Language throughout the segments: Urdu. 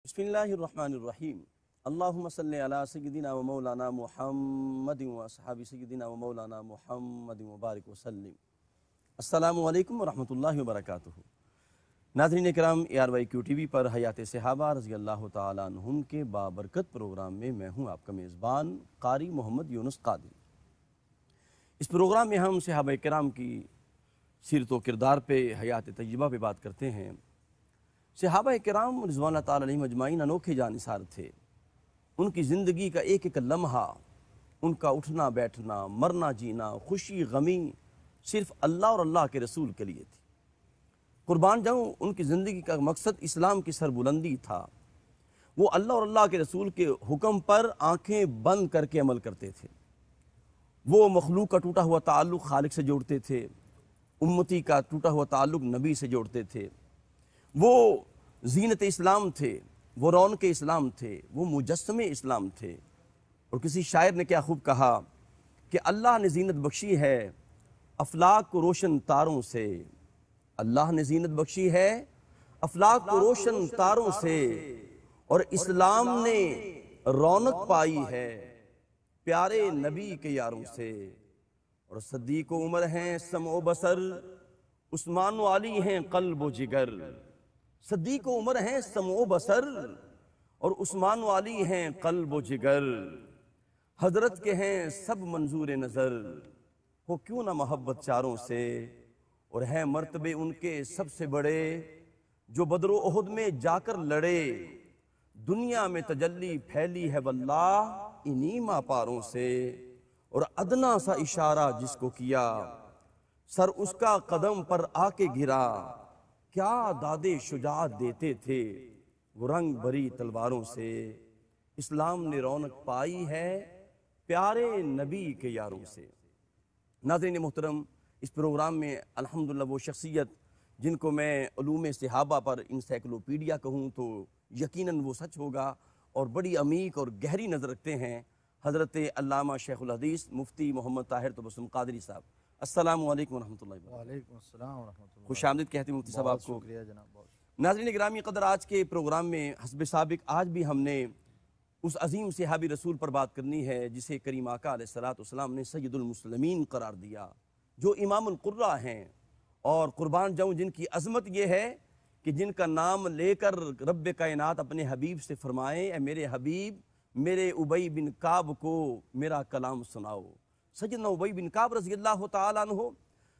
بسم اللہ الرحمن الرحیم اللہم صلی علی سیدنا و مولانا محمد و اصحاب سیدنا و مولانا محمد مبارک وسلم۔ السلام علیکم ورحمۃ اللہ وبرکاتہ۔ ناظرین کرام، ARYQ TV پر حیات صحابہ رضی اللہ تعالیٰ عنہم کے بابرکت پروگرام میں میں ہوں آپ کا میزبان قاری محمد یونس قادری۔ اس پروگرام میں ہم صحابہ کرام کی سیرت و کردار پہ، حیات طیبہ پہ بات کرتے ہیں۔ صحابہ کرام رضوان اللہ تعالیٰ علیہم اجمعین انوکھے جانثار تھے۔ ان کی زندگی کا ایک ایک لمحہ، ان کا اٹھنا بیٹھنا، مرنا جینا، خوشی غمی صرف اللہ اور اللہ کے رسول کے لیے تھی۔ قربان جاؤں، ان کی زندگی کا مقصد اسلام کی سربلندی تھا۔ وہ اللہ اور اللہ کے رسول کے حکم پر آنکھیں بند کر کے عمل کرتے تھے۔ وہ مخلوق کا ٹوٹا ہوا تعلق خالق سے جوڑتے تھے، امتی کا ٹوٹا ہوا تعلق نبی سے جوڑتے تھے۔ وہ زینت اسلام تھے، وہ رونق اسلام تھے، وہ مجسم اسلام تھے۔ اور کسی شاعر نے کیا خوب کہا کہ اللہ نے زینت بخشی ہے افلاک کو روشن تاروں سے، اللہ نے زینت بخشی ہے افلاک کو روشن تاروں سے، اور اسلام نے رونق پائی ہے پیارے نبی کے یاروں سے۔ اور صدیق و عمر ہیں سمع و بصر، عثمان و علی ہیں قلب و جگر۔ صدیق و عمر ہیں سمع و بصر، اور عثمان و علی ہیں قلب و جگر۔ حضرت کے ہیں سب منظور نظر، ہو کیوں نہ محبت چاروں سے۔ اور ہیں مرتبے ان کے سب سے بڑے، جو بدر و احد میں جا کر لڑے۔ دنیا میں تجلی پھیلی ہے واللہ انہی ماں پاروں سے۔ اور ادنا سا اشارہ جس کو کیا، سر اس کا قدم پر آ کے گرا۔ کیا داد شجاعت دیتے تھے وہ رنگ بری تلواروں سے۔ اسلام نے رونق پائی ہے پیارے نبی کے یاروں سے۔ ناظرین محترم، اس پروگرام میں الحمدللہ وہ شخصیت جن کو میں علوم صحابہ پر انسائکلوپیڈیا کہوں تو یقیناً وہ سچ ہوگا، اور بڑی عمیق اور گہری نظر رکھتے ہیں، حضرت علامہ شیخ الحدیث مفتی محمد طاہر تبسم قادری صاحب۔ السلام علیکم ورحمۃ اللہ وبرکاتہ۔ وعلیکم السلام ورحمۃ اللہ۔ خوش آمدید کہتے ہیں مفتی صاحب آپ کو۔ شکریہ جناب، بہت ناظرین گرامی قدر، آج کے پروگرام میں حسب سابق آج بھی ہم نے اس عظیم صحابی رسول پر بات کرنی ہے جسے کریم آقا علیہ السلام نے سید المسلمین قرار دیا، جو امام القرہ ہیں، اور قربان جاؤں جن کی عظمت یہ ہے کہ جن کا نام لے کر رب کائنات اپنے حبیب سے فرمائیں، اے میرے حبیب میرے ابی بن کعب کو میرا کلام سناؤ۔ سیدنا ابی بن کعب رضی اللہ تعالیٰ عنہ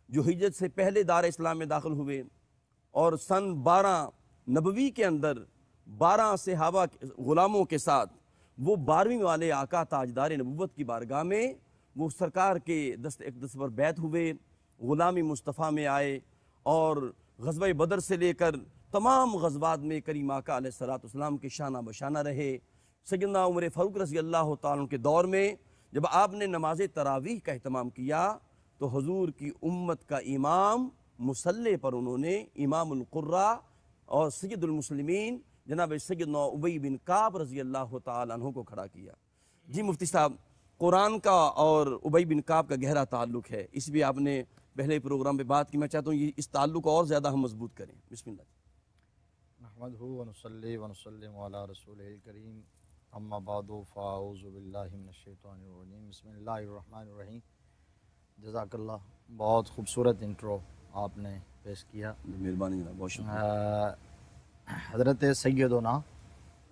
جو ہجرت سے پہلے دار اسلام میں داخل ہوئے، اور سن 12 نبوی کے اندر 12 صحابہ غلاموں کے ساتھ وہ 12ویں والے آقا تاجدار نبوت کی بارگاہ میں وہ سرکار کے دست اقدس پر بیعت ہوئے، غلامی مصطفیٰ میں آئے، اور غزوہ بدر سے لے کر تمام غزوات میں کریم آقا علیہ السلام کے شانہ بشانہ رہے۔ سیدنا عمر فاروق رضی اللہ تعالیٰ کے دور میں جب آپ نے نماز تراویح کا اہتمام کیا تو حضور کی امت کا امام مصلی پر انہوں نے امام القرہ اور سید المسلمین جناب سیدنا ابی بن کعب رضی اللہ تعالیٰ عنہ کو کھڑا کیا۔ جی مفتی صاحب، قرآن کا اور ابی بن کعب کا گہرا تعلق ہے، اس بھی آپ نے پہلے پروگرام پہ بات کی، میں چاہتا ہوں اس تعلق کو اور زیادہ ہم مضبوط کریں۔ بسم اللہ۔ نحمدہ ونصلی ونسلم علی رسولہ الکریم، اما بعد فاعوذ باللہ من الشیطان الرجیم، بسم اللہ الرحمن الرحیم۔ جزاک اللہ، بہت خوبصورت انٹرو آپ نے پیش کیا، مہربانی جناب، بہت شکریہ۔ حضرت سیدنا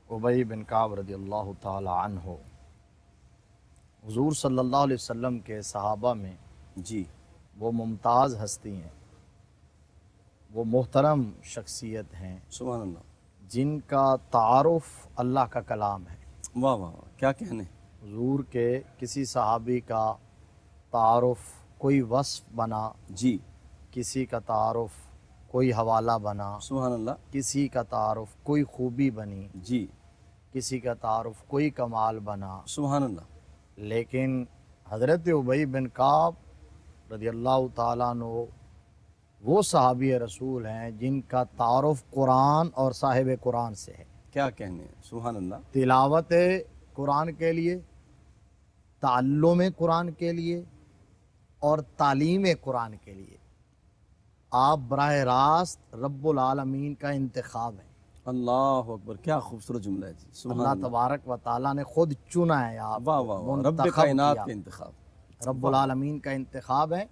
ابی بن کعب رضی اللہ تعالی عنہ حضور صلی اللہ علیہ وسلم کے صحابہ میں جی، وہ ممتاز ہستی ہیں، وہ محترم شخصیت ہیں سبحان اللہ، جن کا تعارف اللہ کا کلام ہے۔ واہ واہ واہ، کیا کہنے۔ حضور کے کسی صحابی کا تعارف کوئی وصف بنا، جی کسی کا تعارف کوئی حوالہ بنا، سبحان اللہ، کسی کا تعارف کوئی خوبی بنی، جی کسی کا تعارف کوئی کمال بنا، سبحان اللہ، لیکن حضرت ابی بن کعب رضی اللہ تعالیٰ عنہ وہ صحابی رسول ہیں جن کا تعارف قرآن اور صاحب قرآن سے ہے۔ کیا کہنے، سبحان اللہ، تلاوت قرآن کے لیے، تعلم قرآن کے لیے، اور تعلیم قرآن کے لیے آپ براہ راست رب العالمین کا انتخاب ہیں۔ اللہ اکبر، کیا خوبصورت جملہ ہے جی، سبحان اللہ اللہ، تبارک و تعالیٰ نے خود چنا ہے آپ واہ کو، واہ واہ، رب منتخب کائنات کیا، کے انتخاب، رب العالمین کا انتخاب ہے،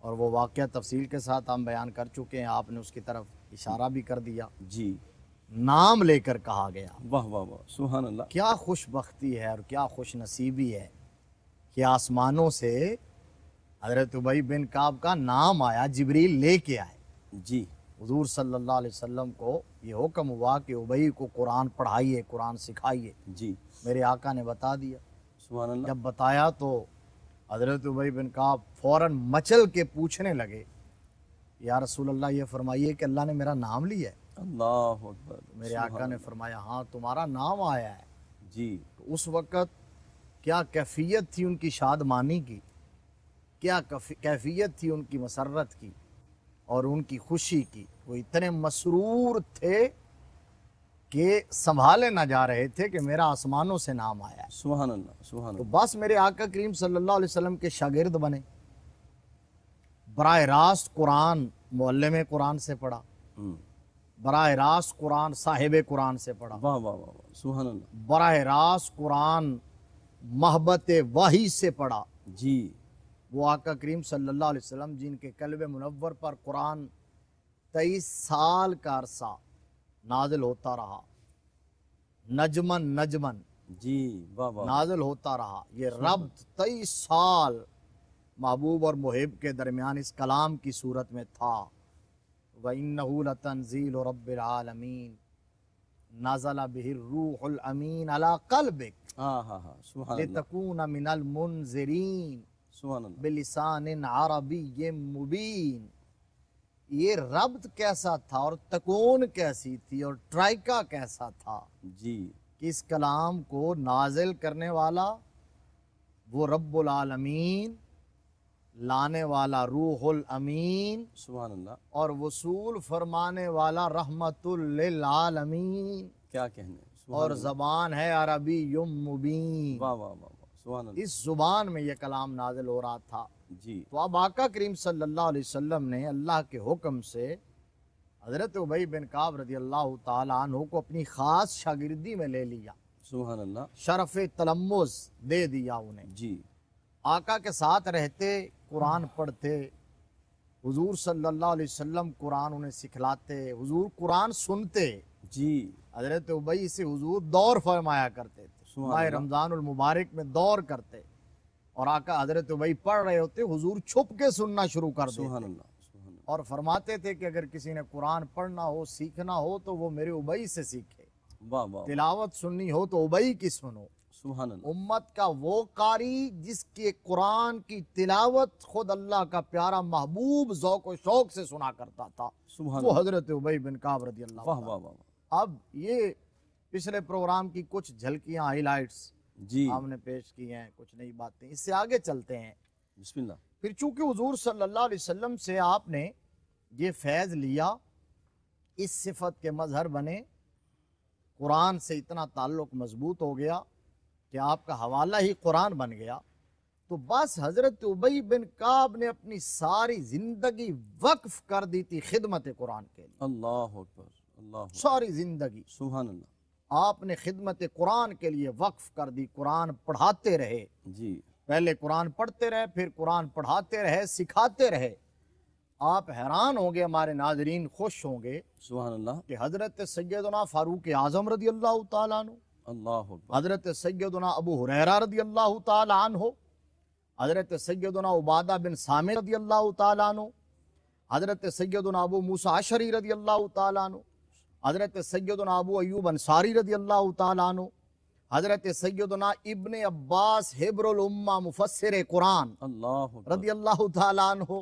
اور وہ واقعہ تفصیل کے ساتھ ہم بیان کر چکے ہیں، آپ نے اس کی طرف اشارہ بھی کر دیا، جی، نام لے کر کہا گیا۔ واہ واہ واہ، سبحان اللہ، کیا خوش بختی ہے اور کیا خوش نصیبی ہے کہ آسمانوں سے حضرت ابی بن کعب کا نام آیا، جبریل لے کے آئے، جی، حضور صلی اللہ علیہ وسلم کو یہ حکم ہوا کہ ابی کو قرآن پڑھائیے، قرآن سکھائیے، جی، میرے آقا نے بتا دیا۔ سبحان اللہ، جب بتایا تو حضرت ابی بن کعب فوراً مچل کے پوچھنے لگے، یا رسول اللہ یہ فرمائیے کہ اللہ نے میرا نام لیا ہے؟ اللہ اکبر، میرے سبحان آقا نے اللہ، فرمایا ہاں تمہارا نام آیا ہے۔ جی، تو اس وقت کیا کیفیت تھی ان کی شادمانی کی، کیا کیفیت تھی ان کی مسرت کی اور ان کی خوشی کی، وہ اتنے مسرور تھے کہ سنبھالے نہ جا رہے تھے کہ میرا آسمانوں سے نام آیا ہے۔ سبحان اللہ، سبحان تو اللہ، بس میرے آقا کریم صلی اللہ علیہ وسلم کے شاگرد بنے، براہ راست قرآن معلم قرآن سے پڑھا، براہ راست قرآن صاحب قرآن سے پڑھا، واہ واہ واہ واہ، سبحان اللہ، براہ راست قرآن محبت وحی سے پڑھا۔ جی، وہ آقا کریم صلی اللہ علیہ وسلم جن کے قلب منور پر قرآن 23 سال کا عرصہ نازل ہوتا رہا، نجمن نجمن جی، واہ واہ، نازل ہوتا رہا، یہ ربط 23 سال محبوب اور محب کے درمیان اس کلام کی صورت میں تھا۔ وَإِنَّهُ لَتَنزِيلُ رَبِّ الْعَالَمِينَ نَزَلَ بِهِ الرُّوحُ الْأَمِينُ عَلَىٰ قَلْبِكَ ہاں ہاں ہاں، سبحان اللہ، لِتَكُونَ مِنَ الْمُنذِرِينَ سبحان اللہ، بِلِسَانٍ عَرَبِيٍّ مُبِينٍ۔ یہ ربط کیسا تھا اور تکون کیسی تھی اور ٹرائکا کیسا تھا جی، کہ اس کلام کو نازل کرنے والا وہ رب العالمین، لانے والا روح الامین، سبحان اللہ، اور وصول فرمانے والا رحمت للعالمین، کیا کہنے، سبحان اور اللہ، زبان ہے عربی مبین۔ واہ واہ واہ واہ، سبحان اللہ، اس زبان میں یہ کلام نازل ہو رہا تھا۔ جی، تو اب آقا کریم صلی اللہ علیہ وسلم نے اللہ کے حکم سے حضرت ابی بن کعب رضی اللہ تعالیٰ عنہ کو اپنی خاص شاگردی میں لے لیا، سبحان اللہ، شرف تلمذ دے دیا انہیں، جی، آقا کے ساتھ رہتے، قرآن پڑھتے، حضور صلی اللہ علیہ وسلم قرآن انہیں سکھلاتے، حضور قرآن سنتے، جی، حضرت ابی سے حضور دور فرمایا کرتے تھے، سبحان ماہ اللہ، رمضان المبارک میں دور کرتے، اور آقا حضرت ابی پڑھ رہے ہوتے، حضور چھپ کے سننا شروع کر سبحان دیتے، اللہ، سبحان اللہ، اور فرماتے تھے کہ اگر کسی نے قرآن پڑھنا ہو، سیکھنا ہو تو وہ میرے ابی سے سیکھے، واہ واہ، تلاوت سننی ہو تو ابی کی سنو۔ سبحان اللہ، امت کا وہ قاری جس کے قرآن کی تلاوت خود اللہ کا پیارا محبوب ذوق و شوق سے سنا کرتا تھا، سبحان وہ اللہ، حضرت ابی بن کعب رضی اللہ واہ عنہ۔ واہ واہ واہ، اب یہ پچھلے پروگرام کی کچھ جھلکیاں، ہائی لائٹس جی، ہم نے پیش کی ہیں، کچھ نئی باتیں، اس سے آگے چلتے ہیں۔ بسم اللہ، پھر چونکہ حضور صلی اللہ علیہ وسلم سے آپ نے یہ فیض لیا، اس صفت کے مظہر بنے، قرآن سے اتنا تعلق مضبوط ہو گیا کہ آپ کا حوالہ ہی قرآن بن گیا، تو بس حضرت ابی بن کعب نے اپنی ساری زندگی وقف کر دی تھی خدمت قرآن کے لیے، اللہ اکبر، اللہ اکبر، ساری زندگی سبحان اللہ، آپ نے خدمت قرآن کے لیے وقف کر دی، قرآن پڑھاتے رہے، جی، پہلے قرآن پڑھتے رہے، پھر قرآن پڑھاتے رہے، سکھاتے رہے۔ آپ حیران ہوں گے، ہمارے ناظرین خوش ہوں گے سبحان اللہ، کہ حضرت سیدنا فاروق اعظم رضی اللہ تعالیٰ عنہ، اللہ اکبر، حضرت سیدنا ابو ہریرہ رضی اللہ تعالیٰ عنہ، حضرت سیدنا عبادہ بن صامت رضی اللہ تعالیٰ عنہ، حضرت سیدنا ابو موسیٰ اشعری رضی اللہ تعالیٰ عنہ، حضرت سیدنا ابو ایوب انصاری رضی اللہ تعالیٰ عنہ، حضرت سیدنا ابن عباس حبر الامہ مفسر قرآن اللہ اکبر، رضی اللہ تعالیٰ عنہ،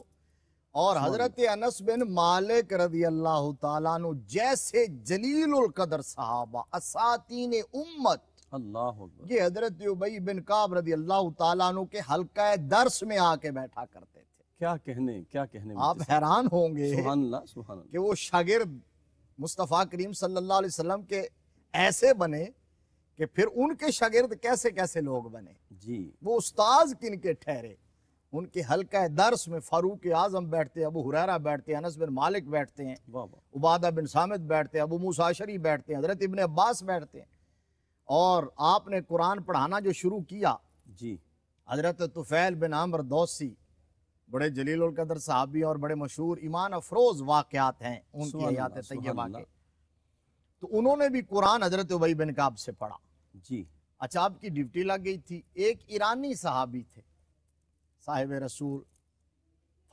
اور حضرت انس بن مالک رضی اللہ تعالیٰ عنہ جیسے جلیل القدر صحابہ، اساتین امت، اللہ اکبر، یہ حضرت ابی بن کعب رضی اللہ تعالیٰ عنہ کے حلقہ درس میں آ کے بیٹھا کرتے تھے۔ کیا کہنے، کیا کہنے، آپ حیران ہوں گے سبحان اللہ، سبحان اللہ، کہ وہ شاگرد مصطفیٰ کریم صلی اللہ علیہ وسلم کے ایسے بنے کہ پھر ان کے شاگرد کیسے کیسے لوگ بنے، جی، وہ استاذ کن کے ٹھہرے، ان کے حلقہ درس میں فاروق اعظم بیٹھتے ہیں، ابو ہریرہ بیٹھتے ہیں، انس بن مالک بیٹھتے ہیں، واہ واہ، عبادہ بن صامت بیٹھتے ہیں، ابو موسیٰ اشعری بیٹھتے ہیں، حضرت ابن عباس بیٹھتے ہیں. اور آپ نے قرآن پڑھانا جو شروع کیا، جی حضرت طفیل بن عمرو دوسی بڑے جلیل القدر صحابی اور بڑے مشہور ایمان افروز واقعات ہیں ان کی سبحان حیات اللہ، سبحان طیبہ اللہ. کے. تو انہوں نے بھی قرآن حضرت ابی بن کعب سے پڑھا. جی اچھا، آپ کی ڈیوٹی لگ گئی تھی. ایک ایرانی صحابی تھے، صاحب رسول،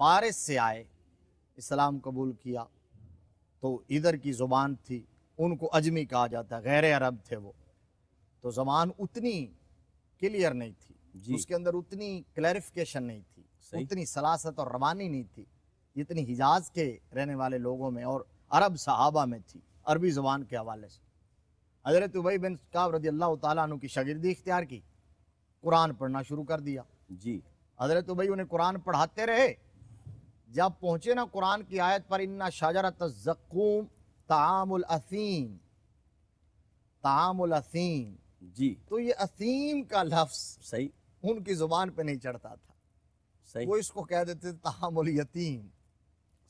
فارس سے آئے، اسلام قبول کیا. تو ادھر کی زبان تھی، ان کو اجمی کہا جاتا ہے، غیر عرب تھے وہ. تو زبان اتنی کلیئر نہیں تھی، جی اس کے اندر اتنی کلیریفیکیشن نہیں تھی، صحیح. اتنی سلاست اور روانی نہیں تھی جتنی حجاز کے رہنے والے لوگوں میں اور عرب صحابہ میں تھی عربی زبان کے حوالے سے. حضرت ابی بن کعب رضی اللہ تعالیٰ عنہ کی شاگردی اختیار کی، قرآن پڑھنا شروع کر دیا. جی حضرت ابی انہیں قرآن پڑھاتے رہے. جب پہنچے نا قرآن کی آیت پر اِنَّ شَجَرَتَ الزَّقُّومِ طَعَامُ الْأَثِيمِ، طعام الاسیم، جی تو یہ اسیم کا لفظ صحیح ان کی زبان پہ نہیں چڑھتا تھا، صحیح وہ اس کو کہہ دیتے تھے طعام الیتیم.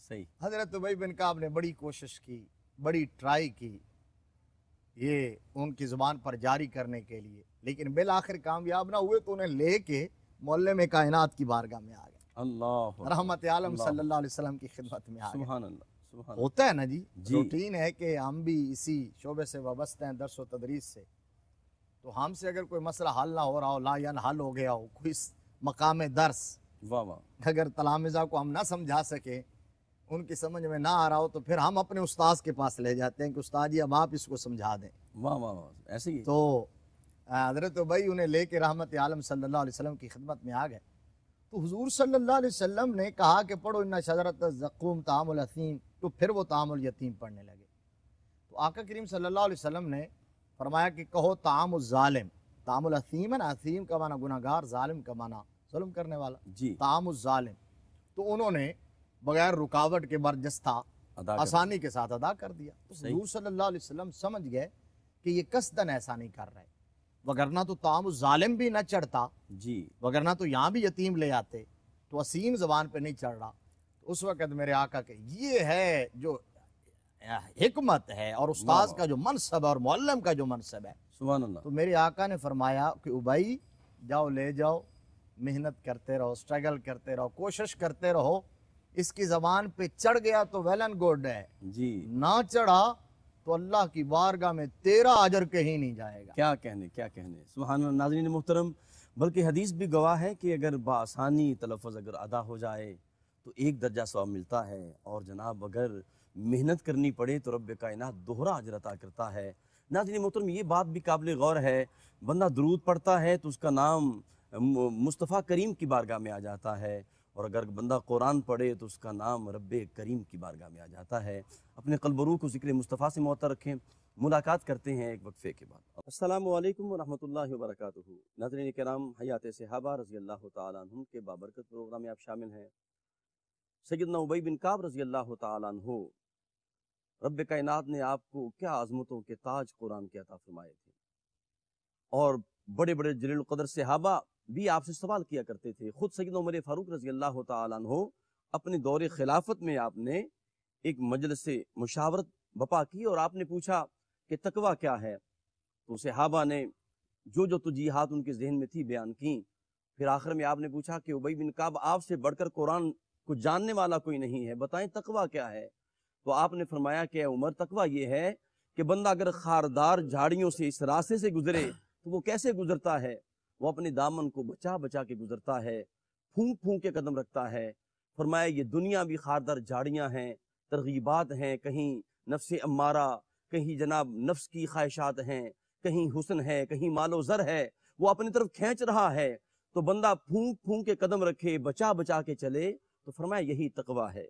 صحیح. حضرت ابی بن کعب نے بڑی کوشش کی، بڑی ٹرائی کی یہ ان کی زبان پر جاری کرنے کے لیے، لیکن بالآخر کامیاب نہ ہوئے. تو انہیں لے کے معلم کائنات کی بارگاہ میں آ گئے، اللہ اکبر، رحمت عالم اللہ صلی اللہ علیہ وسلم کی خدمت میں آ گئے. سبحان اللہ، سبحان اللہ. ہوتا ہے نا جی، جی. روٹین ہے کہ ہم بھی اسی شعبے سے وابستہ ہیں، درس و تدریس سے. تو ہم سے اگر کوئی مسئلہ حل نہ ہو رہا ہو، لا حل ہو گیا ہو، کوئی مقام درس واہ واہ، اگر تلامذہ کو ہم نہ سمجھا سکیں، ان کی سمجھ میں نہ آ رہا ہو، تو پھر ہم اپنے استاذ کے پاس لے جاتے ہیں کہ استاد جی اب آپ اس کو سمجھا دیں. واہ واہ واہ، ایسے ہی. تو حضرت ابی انہیں لے کے رحمت عالم صلی اللہ علیہ وسلم کی خدمت میں آ گئے. تو حضور صلی اللہ علیہ وسلم نے کہا کہ پڑھو اِنَّ شَجَرَتَ الزَّقُّومِ طَعَامُ الْأَثِيمِ، تو پھر وہ طعام الیتیم پڑھنے لگے. تو آقا کریم صلی اللہ علیہ وسلم نے فرمایا کہ کہو طعام الظالم. طعام الاسیم ہے نا، اسیم کا معنی گناہگار، ظالم کا معنی ظلم کرنے والا. جی طعام الظالم. تو انہوں نے بغیر رکاوٹ کے برجستہ ادا کر آسانی کے ساتھ ادا کر دیا. تو صحیح. حضور صلی اللہ علیہ وسلم سمجھ گئے کہ یہ قصداً ایسا نہیں کر رہے، وگرنہ تو طعام الظالم بھی نہ چڑھتا، جی وگرنہ تو یہاں بھی یتیم لے آتے. تو اسیم زبان پہ نہیں چڑھ رہا. تو اس وقت میرے آقا کہ یہ ہے جو حکمت ہے اور استاذ کا جو منصب ہے اور معلم کا جو منصب ہے. سبحان اللہ. تو میرے آقا نے فرمایا کہ ابی جاؤ، لے جاؤ، محنت کرتے رہو، سٹرگل کرتے رہو، کوشش کرتے رہو. اس کی زبان پہ چڑھ گیا تو ویل اینڈ گڈ ہے، جی نہ چڑھا تو اللہ کی بارگاہ میں تیرا اجر کہیں نہیں جائے گا. کیا کہنے، کیا کہنے. سبحان اللہ. ناظرین محترم، بلکہ حدیث بھی گواہ ہے کہ اگر بآسانی تلفظ اگر ادا ہو جائے تو ایک درجہ ثواب ملتا ہے، اور جناب اگر محنت کرنی پڑے تو رب کائنات دوہرا اجر عطا کرتا ہے. ناظرین محترم، یہ بات بھی قابل غور ہے، بندہ درود پڑھتا ہے تو اس کا نام مصطفیٰ کریم کی بارگاہ میں آ جاتا ہے، اور اگر بندہ قرآن پڑھے تو اس کا نام رب کریم کی بارگاہ میں آ جاتا ہے. اپنے قلب و روح کو ذکر مصطفیٰ سے معطر رکھیں. ملاقات کرتے ہیں ایک وقفے کے بعد. السلام علیکم ورحمۃ اللہ وبرکاتہ. ناظرین کرام، حیات صحابہ رضی اللہ تعالیٰ عنہ کے بابرکت پروگرام میں آپ شامل ہیں. سیدنا ابی بن کعب رضی اللہ تعالیٰ عنہ، رب کائنات نے آپ کو کیا عظمتوں کے تاج قرآن کے عطا فرمائے تھے، اور بڑے بڑے جلیل القدر صحابہ بھی آپ سے سوال کیا کرتے تھے. خود سیدنا عمر فاروق رضی اللہ تعالیٰ عنہ اپنے دور خلافت میں آپ نے ایک مجلس مشاورت بپا کی، اور آپ نے پوچھا کہ تقویٰ کیا ہے. تو صحابہ نے جو تجیہات ان کے ذہن میں تھی بیان کی. پھر آخر میں آپ نے پوچھا کہ ابی بن کعب، آپ سے بڑھ کر قرآن کو جاننے والا کوئی نہیں ہے، بتائیں تقویٰ کیا ہے. تو آپ نے فرمایا کہ اے عمر، تقویٰ یہ ہے کہ بندہ اگر خاردار جھاڑیوں سے اس راستے سے گزرے تو وہ کیسے گزرتا ہے؟ وہ اپنے دامن کو بچا بچا کے گزرتا ہے، پھونک پھونک کے قدم رکھتا ہے. فرمایا یہ دنیا بھی خاردار جھاڑیاں ہیں، ترغیبات ہیں، کہیں نفس امارہ، کہیں جناب نفس کی خواہشات ہیں، کہیں حسن ہے، کہیں مال و زر ہے، وہ اپنی طرف کھینچ رہا ہے. تو بندہ پھونک پھونک کے قدم رکھے، بچا بچا کے چلے. تو فرمایا یہی تقویٰ ہے.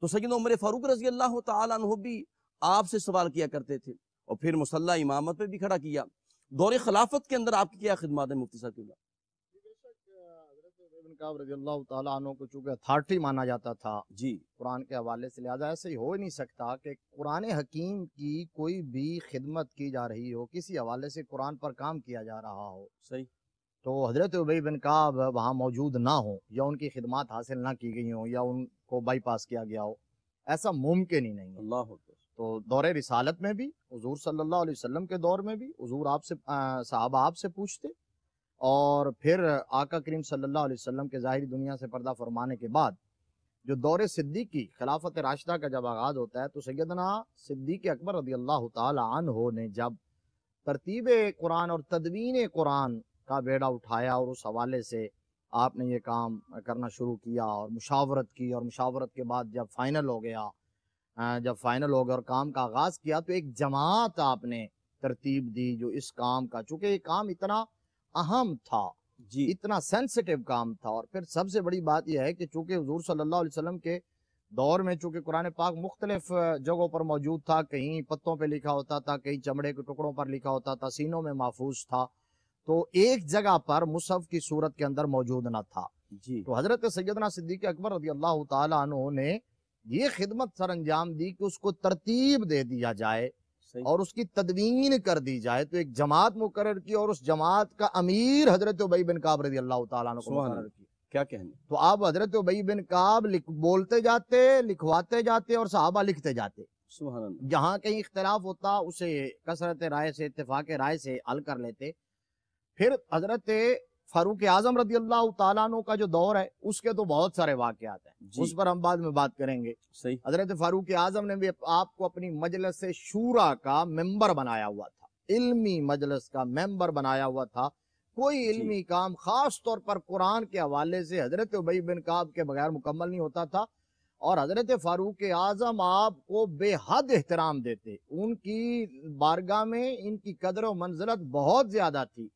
تو سیدنا عمر فاروق رضی اللہ تعالیٰ عنہ بھی آپ سے سوال کیا کرتے تھے، اور پھر مصلی امامت پہ بھی کھڑا کیا. دور خلافت کے اندر آپ کی کیا خدمات ہیں مفتی صاحب؟ حضرت ابی بن کعب رضی اللہ تعالیٰ عنہ کو چونکہ اتھارٹی مانا جاتا تھا جی قرآن کے حوالے سے، لہذا ایسے ہی ہو ہی نہیں سکتا کہ قرآن حکیم کی کوئی بھی خدمت کی جا رہی ہو، کسی حوالے سے قرآن پر کام کیا جا رہا ہو، صحیح تو حضرت ابی بن کعب وہاں موجود نہ ہوں یا ان کی خدمات حاصل نہ کی گئی ہوں یا ان کو بائی پاس کیا گیا ہو، ایسا ممکن ہی نہیں ہے۔ اللہ اکبر۔ تو دور رسالت میں بھی حضور صلی اللہ علیہ وسلم کے دور میں بھی حضور آپ سے صحابہ آپ سے پوچھتے، اور پھر آقا کریم صلی اللہ علیہ وسلم کے ظاہری دنیا سے پردہ فرمانے کے بعد جو دور صدیقی خلافت راشدہ کا جب آغاز ہوتا ہے تو سیدنا صدیق اکبر رضی اللہ تعالی عنہ نے جب ترتیب قرآن اور تدوین قرآن کا بیڑا اٹھایا اور اس حوالے سے آپ نے یہ کام کرنا شروع کیا اور مشاورت کی، اور مشاورت کے بعد جب فائنل ہو گیا، اور کام کا آغاز کیا تو ایک جماعت آپ نے ترتیب دی جو اس کام کا، چونکہ یہ کام اتنا اہم تھا، جی اتنا سینسٹیو کام تھا، اور پھر سب سے بڑی بات یہ ہے کہ چونکہ حضور صلی اللہ علیہ وسلم کے دور میں چونکہ قرآن پاک مختلف جگہوں پر موجود تھا، کہیں پتوں پہ لکھا ہوتا تھا، کہیں چمڑے کے ٹکڑوں پر لکھا ہوتا تھا، سینوں میں محفوظ تھا، تو ایک جگہ پر مصحف کی صورت کے اندر موجود نہ تھا۔ جی تو حضرت سیدنا صدیق اکبر رضی اللہ تعالیٰ عنہ نے یہ خدمت سر انجام دی کہ اس کو ترتیب دے دیا جائے صحیح۔ اور اس کی تدوین کر دی جائے، تو ایک جماعت مقرر کی اور اس جماعت کا امیر حضرت ابی بن کعب رضی اللہ تعالیٰ عنہ کو سبحان مقرر اللہ، کی۔ کیا کہنے۔ تو آپ حضرت ابی بن کعب بولتے جاتے، لکھواتے جاتے اور صحابہ لکھتے جاتے، سبحان اللہ۔ جہاں کہیں اختلاف ہوتا اسے کثرت رائے سے، اتفاق رائے سے حل کر لیتے۔ پھر حضرت فاروق اعظم رضی اللہ تعالیٰ عنہ کا جو دور ہے اس کے تو بہت سارے واقعات ہیں، جی اس پر ہم بعد میں بات کریں گے۔ صحیح۔ حضرت فاروق اعظم نے بھی آپ کو اپنی مجلس شورا کا ممبر بنایا ہوا تھا، علمی مجلس کا ممبر بنایا ہوا تھا۔ کوئی علمی کام خاص طور پر قرآن کے حوالے سے حضرت ابی بن کعب کے بغیر مکمل نہیں ہوتا تھا، اور حضرت فاروق اعظم آپ کو بے حد احترام دیتے، ان کی بارگاہ میں ان کی قدر و منزلت بہت زیادہ تھی،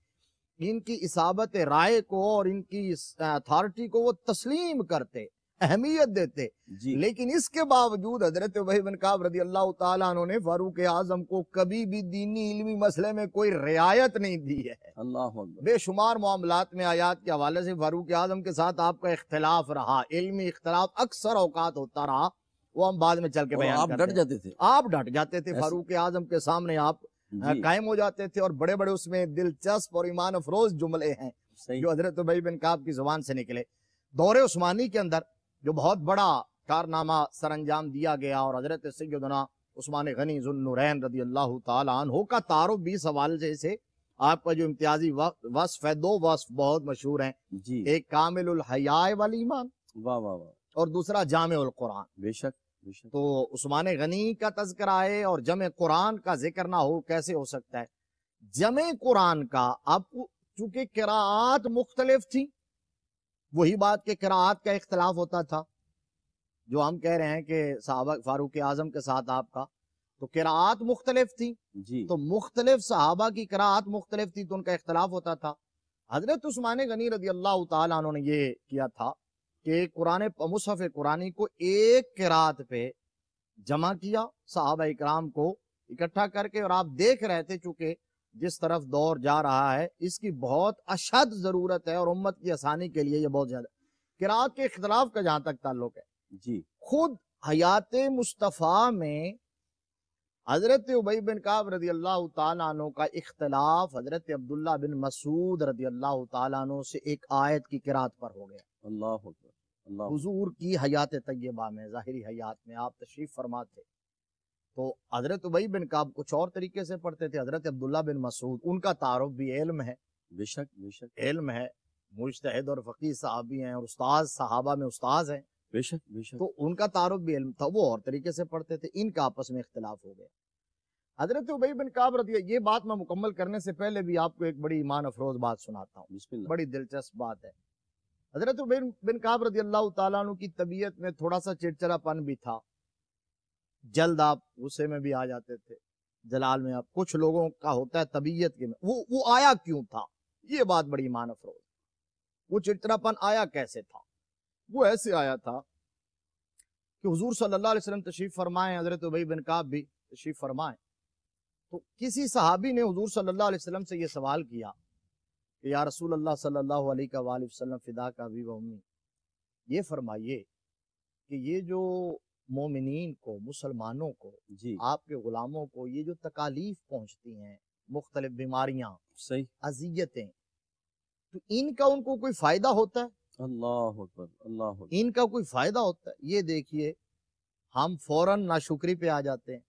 ان کی اصابت رائے کو اور ان کی اتھارٹی کو وہ تسلیم کرتے، اہمیت دیتے۔ جی لیکن اس کے باوجود حضرت ابی بن کعب رضی اللہ تعالیٰ عنہ نے فاروق اعظم کو کبھی بھی دینی علمی مسئلے میں کوئی رعایت نہیں دی ہے۔ اللہ اکبر۔ بے شمار معاملات میں آیات کے حوالے سے فاروق اعظم کے ساتھ آپ کا اختلاف رہا، علمی اختلاف اکثر اوقات ہوتا رہا، وہ ہم بعد میں چل کے اور بیان آپ کرتے ڈٹ ہیں۔ جاتے تھے۔ آپ ڈٹ جاتے تھے، فاروق اعظم کے سامنے آپ جی قائم ہو جاتے تھے، اور بڑے بڑے اس میں دلچسپ اور ایمان افروز جملے ہیں صحیح۔ جو حضرت ابی بن کعب کی زبان سے نکلے۔ دور عثمانی کے اندر جو بہت بڑا کارنامہ سر انجام دیا گیا، اور حضرت سیدنا عثمان غنی ذو النورین رضی اللہ تعالی عنہ کا تعارف بھی اس حوالے سے آپ کا جو امتیازی وصف ہے، دو وصف بہت مشہور ہیں، جی ایک کامل الحیاء والایمان واہ واہ واہ، اور دوسرا جامع القرآن۔ بے شک بے شک۔ تو عثمان غنی کا تذکرہ ہے اور جمع قرآن کا ذکر نہ ہو کیسے ہو سکتا ہے؟ جمع قرآن کا اب چونکہ قراءات مختلف تھی، وہی بات کہ قراءات کا اختلاف ہوتا تھا، جو ہم کہہ رہے ہیں کہ صحابہ فاروق اعظم کے ساتھ آپ کا تو قراءات مختلف تھی، جی تو مختلف صحابہ کی قراءات مختلف تھی تو ان کا اختلاف ہوتا تھا۔ حضرت عثمان غنی رضی اللہ تعالیٰ عنہ نے یہ کیا تھا کہ مصحف قرآنی کو ایک قراءت پہ جمع کیا، صحابہ اکرام کو اکٹھا کر کے، اور آپ دیکھ رہے تھے چونکہ جس طرف دور جا رہا ہے اس کی بہت اشد ضرورت ہے، اور امت کی آسانی کے لیے یہ بہت زیادہ قراءت کے اختلاف کا جہاں تک تعلق ہے، جی خود حیات مصطفیٰ میں حضرت ابی بن کعب رضی اللہ تعالیٰ عنہ کا اختلاف حضرت عبداللہ بن مسعود رضی اللہ تعالیٰ عنہ سے ایک آیت کی قراءت پر ہو گیا۔ اللہ اکبر۔ اللہ اکبر۔ حضور کی حیات طیبہ میں، ظاہری حیات میں آپ تشریف فرما تھے، تو حضرت ابی بن کعب کچھ اور طریقے سے پڑھتے تھے، حضرت عبداللہ بن مسعود ان کا تعارف بھی علم ہے، بے شک بے شک علم ہے، مجتہد اور فقیہ صحابی ہیں، اور استاذ صحابہ میں استاذ ہیں، بے شک بے شک۔ تو ان کا تعارف بھی علم تھا، وہ اور طریقے سے پڑھتے تھے، ان کا آپس میں اختلاف ہو گیا۔ حضرت ابی بن کعب رضی اللہ، یہ بات میں مکمل کرنے سے پہلے بھی آپ کو ایک بڑی ایمان افروز بات سناتا ہوں، بسم اللہ۔ بڑی دلچسپ بات ہے۔ حضرت ابی بن کعب رضی اللہ تعالیٰ عنہ کی طبیعت میں تھوڑا سا چڑچڑا پن بھی تھا، جلد آپ غصے میں بھی آ جاتے تھے، جلال میں آپ، کچھ لوگوں کا ہوتا ہے طبیعت کے میں، وہ آیا کیوں تھا، یہ بات بڑی ایمان افروز، وہ چڑچڑا پن آیا کیسے تھا؟ وہ ایسے آیا تھا کہ حضور صلی اللہ علیہ وسلم تشریف فرمائے، حضرت ابی بن کعب بھی تشریف فرمائے، تو کسی صحابی نے حضور صلی اللہ علیہ وسلم سے یہ سوال کیا کہ یا رسول اللہ صلی اللہ علیہ وآلہ وسلم فدا کا ابی و امی، یہ فرمائیے کہ یہ جو مومنین کو، مسلمانوں کو، جی آپ کے غلاموں کو یہ جو تکالیف پہنچتی ہیں، مختلف بیماریاں، صحیح۔ اذیتیں، تو ان کا ان کو کوئی فائدہ ہوتا ہے؟ اللہ اکبر، اللہ اکبر، ان کا کوئی فائدہ ہوتا ہے؟ یہ دیکھیے ہم فوراً ناشکری پہ آ جاتے ہیں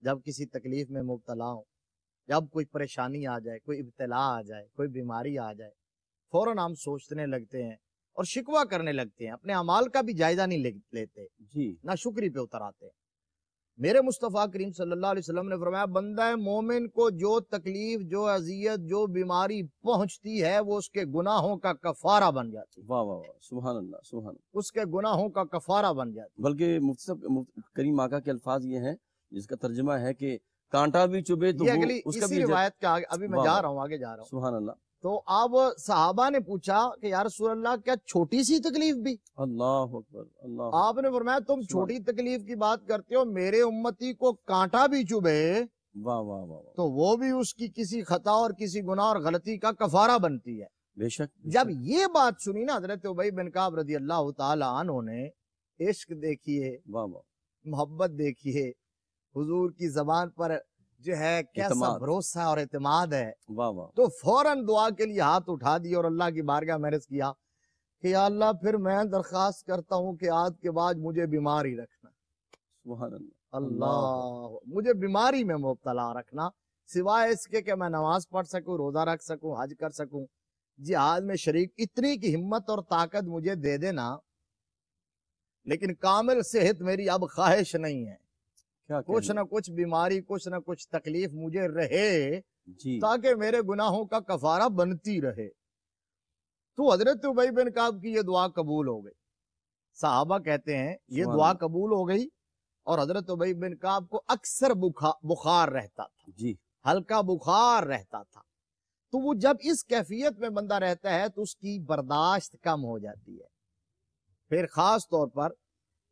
جب کسی تکلیف میں مبتلا ہوں، جب کوئی پریشانی آ جائے، کوئی ابتلا آ جائے، کوئی بیماری آ جائے، فوراً ہم سوچنے لگتے ہیں اور شکوہ کرنے لگتے ہیں، اپنے اعمال کا بھی جائزہ نہیں لیتے، جی ناشکری پہ اتر آتے ہیں۔ میرے مصطفیٰ کریم صلی اللہ علیہ وسلم نے فرمایا بندہ مومن کو جو تکلیف، جو اذیت، جو بیماری پہنچتی ہے وہ اس کے گناہوں کا کفارہ بن جاتی ہے، واہ واہ واہ، سبحان اللہ سبحان اللہ۔ اس کے گناہوں کا کفارہ بن جاتی ہے۔ بلکہ مفتی صاحب کریم آقا کے الفاظ یہ ہیں جس کا ترجمہ ہے کہ کانٹا بھی چبھے تو یہ وہ اگلی اس کا اسی بھی روایت کے آگے، ابھی میں واہ جا واہ، رہا ہوں، آگے جا رہا ہوں۔ سبحان اللہ، تو اب صحابہ نے پوچھا کہ یا رسول اللہ کیا چھوٹی سی تکلیف بھی؟ اللہ اکبر، اللہ اکبر، آپ نے فرمایا تم سبحان چھوٹی تکلیف کی بات کرتے ہو، میرے امتی کو کانٹا بھی چبھے واہ واہ واہ واہ، تو وہ بھی اس کی کسی خطا اور کسی گناہ اور غلطی کا کفارہ بنتی ہے۔ بے شک بے جب شک، یہ بات سنی نا حضرت ابی بن کعب رضی اللہ تعالی عنہ نے، عشق دیکھیے، واہ واہ، محبت دیکھیے، حضور کی زبان پر جو ہے کیسا اعتماد، بھروسہ اور اعتماد ہے، واہ واہ، تو فوراً دعا کے لیے ہاتھ اٹھا دی اور اللہ کی بارگاہ میں عرض کیا کہ یا اللہ پھر میں درخواست کرتا ہوں کہ آج کے بعد مجھے بیماری رکھنا، سبحان اللہ، اللہ مجھے بیماری میں مبتلا رکھنا، سوائے اس کے کہ میں نماز پڑھ سکوں، روزہ رکھ سکوں، حج کر سکوں، جہاد میں شریک، اتنی کی ہمت اور طاقت مجھے دے دینا، لیکن کامل صحت میری اب خواہش نہیں ہے، کیا کچھ کہنے، نہ کچھ بیماری، کچھ نہ کچھ تکلیف مجھے رہے جی تاکہ میرے گناہوں کا کفارہ بنتی رہے۔ تو حضرت ابی بن کعب کی یہ دعا قبول ہو گئی۔ صحابہ کہتے ہیں یہ سبحان دعا اللہ، قبول ہو گئی اور حضرت ابی بن کعب کو اکثر بخار رہتا تھا، جی ہلکا بخار رہتا تھا۔ تو وہ جب اس کیفیت میں بندہ رہتا ہے تو اس کی برداشت کم ہو جاتی ہے، پھر خاص طور پر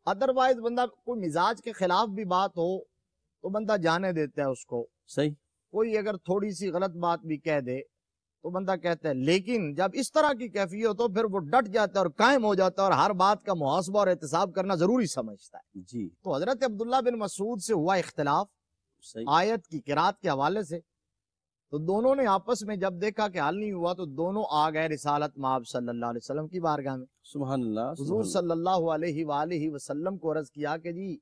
ادروائز بندہ کوئی مزاج کے خلاف بھی بات ہو تو بندہ جانے دیتا ہے اس کو، صحیح، کوئی اگر تھوڑی سی غلط بات بھی کہہ دے تو بندہ کہتا ہے، لیکن جب اس طرح کی کیفیت ہو پھر وہ ڈٹ جاتا ہے اور قائم ہو جاتا ہے اور ہر بات کا محاسبہ اور احتساب کرنا ضروری سمجھتا ہے۔ جی تو حضرت عبداللہ بن مسعود سے ہوا اختلاف صحیح، آیت کی قرات کے حوالے سے، تو دونوں نے آپس میں جب دیکھا کہ حل نہیں ہوا تو دونوں آ گئے رسالت مآب صلی اللہ علیہ وسلم کی بارگاہ میں۔ سبحان اللہ، حضور سبحان صلی اللہ علیہ وآلہ وسلم کو عرض کیا کہ جی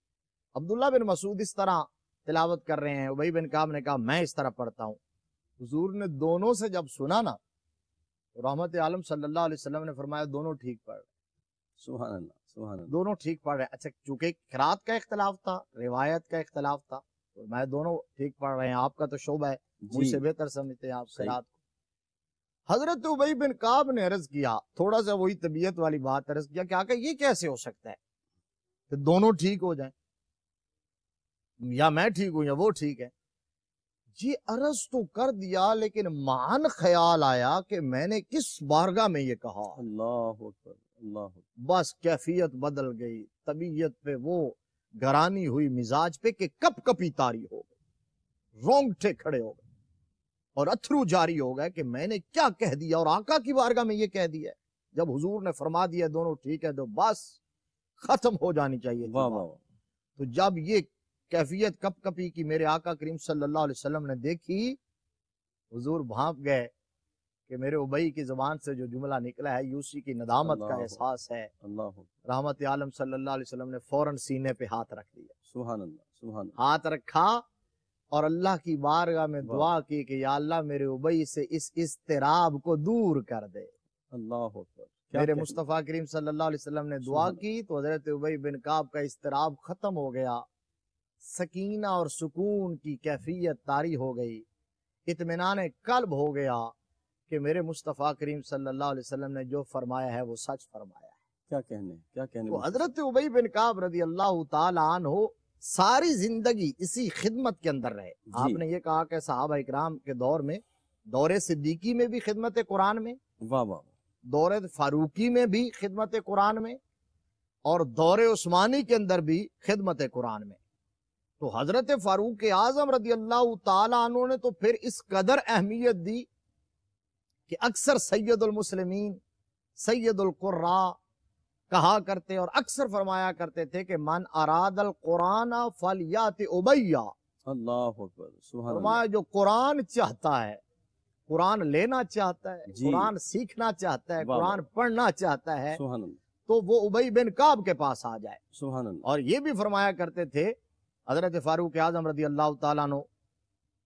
عبداللہ بن مسعود اس طرح تلاوت کر رہے ہیں، ابی بن کعب نے کہا میں اس طرح پڑھتا ہوں۔ حضور نے دونوں سے جب سنا نا، رحمت عالم صلی اللہ علیہ وسلم نے فرمایا دونوں ٹھیک پڑھ رہے ہیں، سبحان اللہ، سبحان اللہ، دونوں ٹھیک پڑھ رہے ہیں۔ اچھا چونکہ قرات کا اختلاف تھا، روایت کا اختلاف تھا، تو میں دونوں ٹھیک پڑھ رہے ہیں، آپ کا تو شعبہ ہے، مجھ جی سے بہتر سمجھتے ہیں آپ صحیح، قرات کو۔ حضرت ابی بن کعب نے عرض کیا، تھوڑا سا وہی طبیعت والی بات عرض کیا کہ آقا یہ کیسے ہو سکتا ہے کہ دونوں ٹھیک ہو جائیں، یا میں ٹھیک ہوں یا وہ ٹھیک ہے؟ جی عرض تو کر دیا لیکن مان خیال آیا کہ میں نے کس بارگاہ میں یہ کہا، اللہ اکبر، اللہ اکبر، بس کیفیت بدل گئی، طبیعت پہ وہ گرانی ہوئی، مزاج پہ کہ کپ کپی طاری ہو گئی، رونگٹے کھڑے ہو گئے اور اتھرو جاری ہو گئے کہ میں نے کیا کہہ دیا اور آقا کی بارگاہ میں یہ کہہ دیا ہے۔ جب حضور نے فرما دیا دونوں ٹھیک ہے تو بس ختم ہو جانی چاہیے تھی واہ بات۔ واہ واہ، تو جب یہ کیفیت کپ کپی کی میرے آقا کریم صلی اللہ علیہ وسلم نے دیکھی، حضور بھانپ گئے کہ میرے ابی کی زبان سے جو جملہ نکلا ہے یوسی کی ندامت کا اللہ احساس ہے۔ اللہ اکبر، رحمت عالم صلی اللہ علیہ وسلم نے فوراً سینے پہ ہاتھ رکھ دیا، سبحان اللہ، سبحان اللہ، ہاتھ رکھا اور اللہ کی بارگاہ میں واہ، دعا کی کہ یا اللہ میرے ابی سے اس اضطراب کو دور کر دے۔ اللہ اکبر، کیا میرے کہنے، مصطفیٰ کریم صلی اللہ علیہ وسلم نے دعا سبحان کی تو حضرت ابی بن کعب کا اضطراب ختم ہو گیا، سکینہ اور سکون کی کیفیت طاری ہو گئی، اطمینان قلب ہو گیا کہ میرے مصطفیٰ کریم صلی اللہ علیہ وسلم نے جو فرمایا ہے وہ سچ فرمایا ہے۔ کیا کہنے، کیا کہنے، تو حضرت ابی بن کعب رضی اللہ تعالی عنہ ساری زندگی اسی خدمت کے اندر رہے۔ آپ نے یہ کہا کہ صحابہ اکرام کے دور میں، دور صدیقی میں بھی خدمت قرآن میں، واہ واہ، دور فاروقی میں بھی خدمت قرآن میں، اور دور عثمانی کے اندر بھی خدمت قرآن میں۔ تو حضرت فاروق اعظم رضی اللہ تعالی عنہ نے تو پھر اس قدر اہمیت دی کہ اکثر سید المسلمین، سید القراء کہا کرتے اور اکثر فرمایا کرتے تھے کہ من اراد القرآن فلیات ابی، اللہ اکبر، سبحان اللہ، فرمایا جو قرآن چاہتا ہے قرآن لینا چاہتا ہے، جی قرآن سیکھنا چاہتا ہے، واہ قرآن پڑھنا چاہتا ہے سبحان اللہ تو وہ ابی بن کعب کے پاس آ جائے۔ سبحان اللہ اور یہ بھی فرمایا کرتے تھے حضرت فاروق اعظم رضی اللہ تعالیٰ عنہ،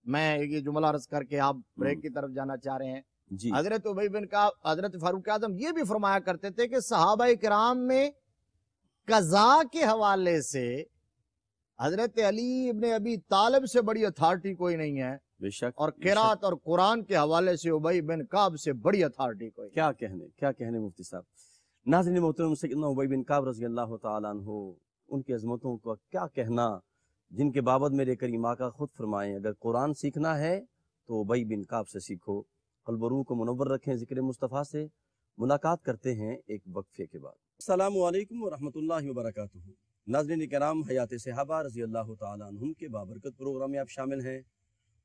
میں یہ جملہ عرض کر کے آپ بریک کی طرف جانا چاہ رہے ہیں، جی حضرت ابی بن کعب، حضرت فاروق اعظم یہ بھی فرمایا کرتے تھے کہ صحابہ کرام میں قضاء کے حوالے سے حضرت علی ابن ابی طالب سے بڑی اتھارٹی کوئی نہیں ہے، بے شک اور قرات اور قرآن کے حوالے سے ابی بن کعب سے بڑی اتھارٹی کوئی نہیں۔ کیا کہنے مفتی صاحب۔ ناظرین محترم، سیدنا ابی بن کعب رضی اللہ تعالیٰ عنہ، ان کی عظمتوں کا کیا کہنا، جن کے بابت میرے کریم آقا خود فرمائیں اگر قرآن سیکھنا ہے تو ابی بن کعب سے سیکھو۔ قلب و روح کو منور رکھیں ذکر مصطفیٰ سے۔ ملاقات کرتے ہیں ایک وقفے کے بعد۔ السلام علیکم ورحمۃ اللہ وبرکاتہ۔ ناظرین کرام، حیات صحابہ رضی اللہ تعالیٰ عنہم کے بابرکت پروگرام میں آپ شامل ہیں،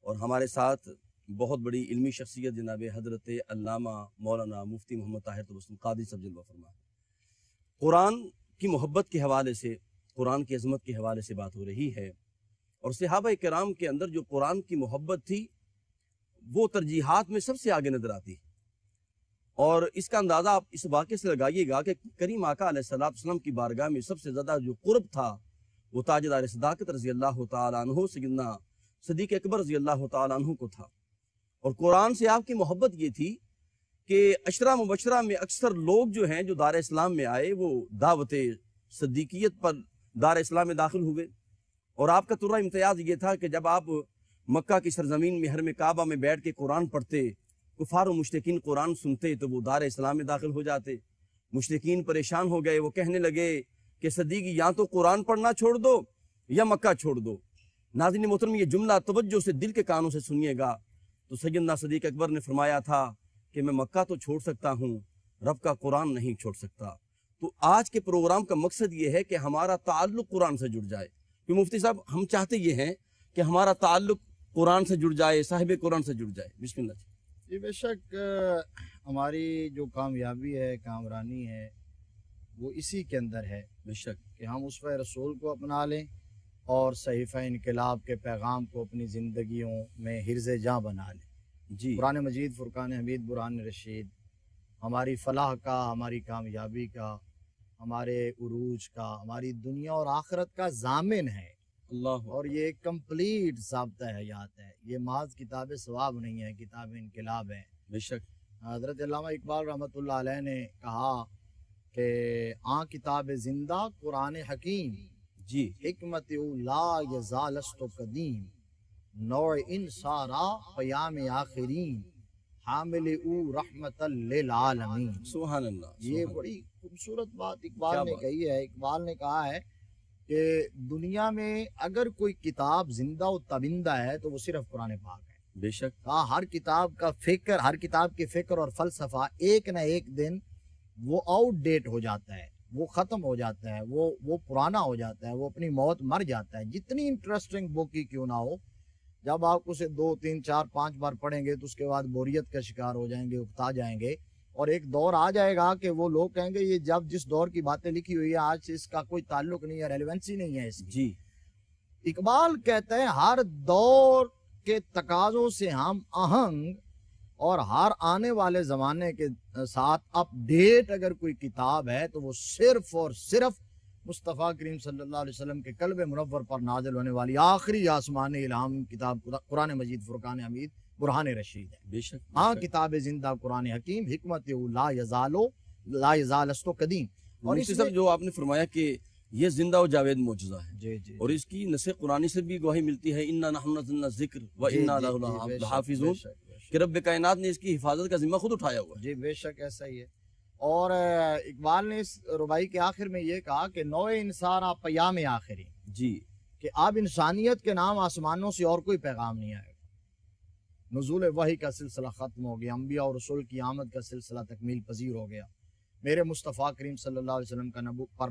اور ہمارے ساتھ بہت بڑی علمی شخصیت جناب حضرت علامہ مولانا مفتی محمد طاہر تبسم قادری صاحب جلوہ فرما۔ قرآن کی محبت کے حوالے سے، قرآن کی عظمت کے حوالے سے بات ہو رہی ہے، اور صحابہ کرام کے اندر جو قرآن کی محبت تھی وہ ترجیحات میں سب سے آگے نظر آتی ہے، اور اس کا اندازہ آپ اس واقعے سے لگائیے گا کہ کریم آقا علیہ السلام کی بارگاہ میں سب سے زیادہ جو قرب تھا وہ تاجدار صداقت رضی اللہ تعالیٰ عنہ سیدنا صدیق اکبر رضی اللہ تعالیٰ عنہ کو تھا، اور قرآن سے آپ کی محبت یہ تھی کہ عشرہ مبشرہ میں اکثر لوگ جو ہیں جو دار اسلام میں آئے وہ دعوت صدیقیت پر دار اسلام میں داخل ہوئے، اور آپ کا ترہ امتیاز یہ تھا کہ جب آپ مکہ کی سرزمین میں حرم کعبہ میں بیٹھ کے قرآن پڑھتے، کفار و مشرکین قرآن سنتے تو وہ دار اسلام میں داخل ہو جاتے۔ مشرکین پریشان ہو گئے، وہ کہنے لگے کہ صدیق یا تو قرآن پڑھنا چھوڑ دو یا مکہ چھوڑ دو۔ ناظرین محترم، یہ جملہ توجہ سے دل کے کانوں سے سنیے گا، تو سیدنا صدیق اکبر نے فرمایا تھا کہ میں مکہ تو چھوڑ سکتا ہوں، رب کا قرآن نہیں چھوڑ سکتا۔ تو آج کے پروگرام کا مقصد یہ ہے کہ ہمارا تعلق قرآن سے جڑ جائے، کہ مفتی صاحب ہم چاہتے یہ ہیں کہ ہمارا تعلق قرآن سے جڑ جائے، صاحب قرآن سے جڑ جائے۔ بسم اللہ جی بے شک ہماری جو کامیابی ہے، کامرانی ہے، وہ اسی کے اندر ہے بے شک کہ ہم اسوہ رسول کو اپنا لیں اور صحیفہ انقلاب کے پیغام کو اپنی زندگیوں میں حرز جاں بنا لیں۔ جی قرآن مجید، فرقان حمید، برہان رشید ہماری فلاح کا، ہماری کامیابی کا، ہمارے عروج کا، ہماری دنیا اور آخرت کا ضامن ہے، اللہ، اور یہ ایک کمپلیٹ ضابطہ حیات ہے۔ یہ محض کتاب ثواب نہیں ہے، کتاب انقلاب ہے۔ بے شک حضرت علامہ اقبال رحمۃ اللہ علیہ نے کہا کہ آن کتاب زندہ قرآن حکیم، جی حکمت او لا یزال است و قدیم، نوع ان سارا قیام آخرین، حامل او رحمت للعالمین۔ سبحان اللہ، یہ سبحان بڑی خوبصورت بات اقبال کیا نے بات؟ کہی ہے۔ اقبال نے کہا ہے کہ دنیا میں اگر کوئی کتاب زندہ و تابندہ ہے تو وہ صرف قرآن پاک ہے۔ بے شک کہا ہر کتاب کا فکر، ہر کتاب کی فکر اور فلسفہ ایک نہ ایک دن وہ آؤٹ ڈیٹ ہو جاتا ہے، وہ ختم ہو جاتا ہے، وہ پرانا ہو جاتا ہے، وہ اپنی موت مر جاتا ہے، جتنی انٹرسٹنگ بک ہی کیوں نہ ہو۔ جب آپ اسے 2 3 4 5 بار پڑھیں گے تو اس کے بعد بوریت کا شکار ہو جائیں گے، اکتا جائیں گے، اور ایک دور آ جائے گا کہ وہ لوگ کہیں گے یہ جس دور کی باتیں لکھی ہوئی ہے آج سے اس کا کوئی تعلق نہیں ہے، ریلیونسی نہیں ہے اس کی۔ جی اقبال کہتے ہیں ہر دور کے تقاضوں سے ہم آہنگ اور ہر آنے والے زمانے کے ساتھ اپ ڈیٹ اگر کوئی کتاب ہے تو وہ صرف اور صرف مصطفیٰ کریم صلی اللہ علیہ وسلم کے قلب منور پر نازل ہونے والی آخری آسمانی الہام کتاب قرآن مجید، فرقان حمید، برہان رشید ہے۔ بے شک ہاں کتاب زندہ قرآن حکیم، حکمت لا یزال است و قدیم۔ اور مفتی اس صاحب میں جو آپ نے فرمایا کہ یہ زندہ و جاوید معجزہ ہے، جی جی اور اس کی نص قرآنی سے بھی گواہی ملتی ہے، انا نحن نزلنا الذکر و انا لہ لحافظون، کہ رب کائنات نے اس کی حفاظت کا ذمہ خود اٹھایا ہوا ہے۔ جی بے شک ایسا ہی ہے۔ اور اقبال نے اس ربائی کے آخر میں یہ کہا کہ نوع انسان پیام آخری، جی کہ اب انسانیت کے نام آسمانوں سے اور کوئی پیغام نہیں آئے گا۔ نزول وحی کا سلسلہ ختم ہو گیا، انبیاء اور رسول کی آمد کا سلسلہ تکمیل پذیر ہو گیا، میرے مصطفیٰ کریم صلی اللہ علیہ وسلم کا